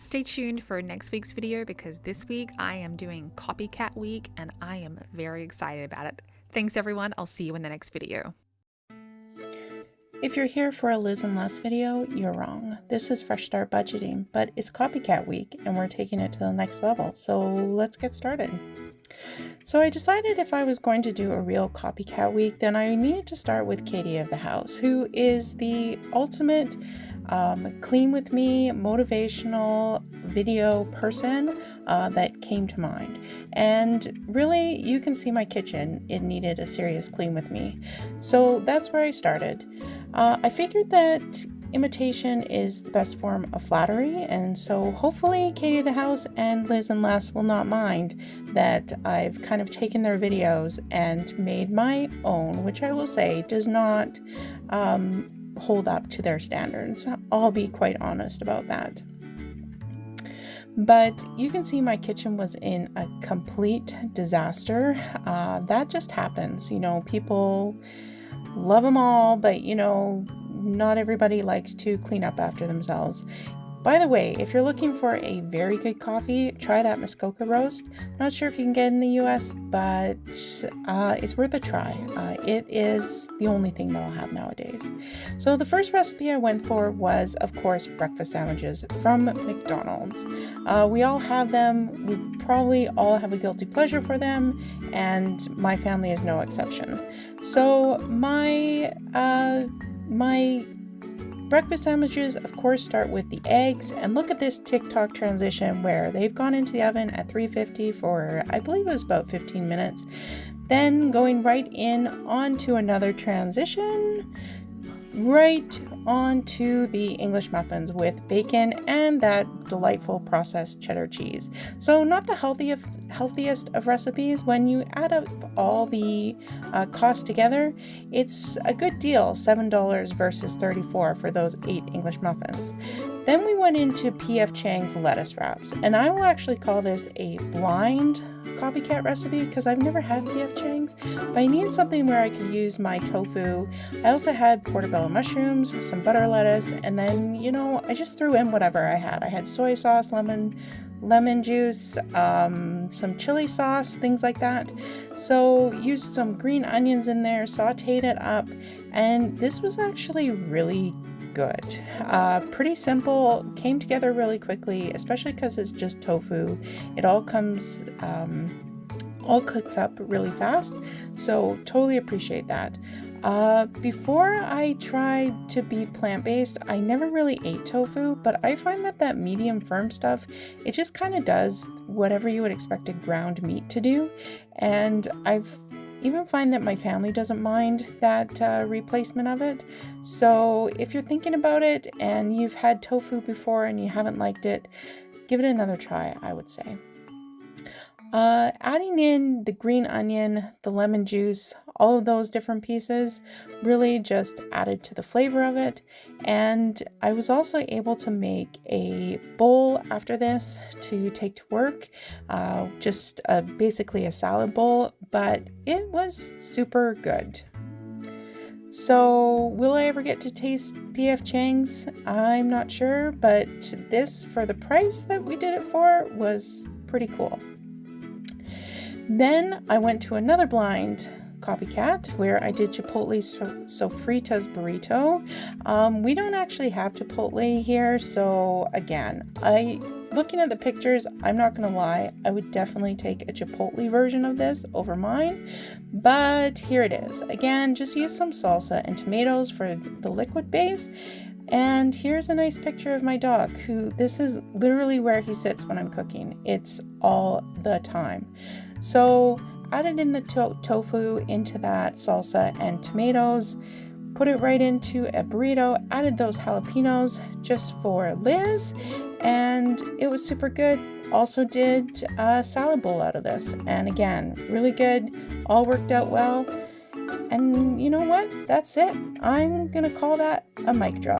Stay tuned for next week's video because this week I am doing Copycat Week and I am very excited about it. Thanks everyone, I'll see you in the next video. If you're here for a Liz and Les video, you're wrong. This is Fresh Start Budgeting, but it's Copycat Week and we're taking it to the next level, so let's get started. So I decided if I was going to do a real Copycat Week, then I needed to start with Katie of the house, who is the ultimate clean with me motivational video person that came to mind. And really, you can see my kitchen, it needed a serious clean with me. So that's where I started. I figured that imitation is the best form of flattery, and so hopefully Katie of the house and Liz and Les will not mind that I've kind of taken their videos and made my own, which I will say does not hold up to their standards. I'll be quite honest about that. But you can see my kitchen was in a complete disaster. That just happens, you know, people love them all, but you know, not everybody likes to clean up after themselves. By the way, if you're looking for a very good coffee, try that Muskoka roast. Not sure if you can get it in the US, but it's worth a try. It is the only thing that I'll have nowadays. So the first recipe I went for was, of course, breakfast sandwiches from McDonald's. We all have them. We probably all have a guilty pleasure for them, and my family is no exception. So my breakfast sandwiches, of course, start with the eggs, and look at this TikTok transition where they've gone into the oven at 350 for, I believe it was about 15 minutes, then going right in onto another transition, right onto the English muffins with bacon and that delightful processed cheddar cheese. So not the healthiest of recipes. When you add up all the cost together, it's a good deal, $7 versus $34 for those 8 English muffins. Then we went into P.F. Chang's lettuce wraps, and I will actually call this a blind copycat recipe because I've never had P.F. Chang's, but I needed something where I could use my tofu. I also had portobello mushrooms, some butter lettuce, and then, you know, I just threw in whatever I had. I had soy sauce, lemon juice, some chili sauce, things like that. So used some green onions in there, sauteed it up, and this was actually really good. Pretty simple, came together really quickly, especially because it's just tofu. It all comes, all cooks up really fast, so totally appreciate that. Before I tried to be plant-based, I never really ate tofu, but I find that medium firm stuff, it just kind of does whatever you would expect a ground meat to do, and I've even find that my family doesn't mind that replacement of it. So if you're thinking about it and you've had tofu before and you haven't liked it, give it another try, I would say. Adding in the green onion, the lemon juice, all of those different pieces really just added to the flavor of it. And I was also able to make a bowl after this to take to work, just basically a salad bowl, but it was super good. So will I ever get to taste P.F. Chang's? I'm not sure, but this, for the price that we did it for, was pretty cool. Then I went to another blind copycat where I did Chipotle sofritas burrito. We don't actually have Chipotle here, so again, looking at the pictures, I'm not gonna lie, I would definitely take a Chipotle version of this over mine, but here it is. Again, just use some salsa and tomatoes for the liquid base. And here's a nice picture of my dog, who this is literally where he sits when I'm cooking. It's all the time. So added in the tofu into that salsa and tomatoes, put it right into a burrito, added those jalapenos just for Liz, and it was super good. Also did a salad bowl out of this, and again, really good, all worked out well. And you know what? That's it. I'm gonna call that a mic drop.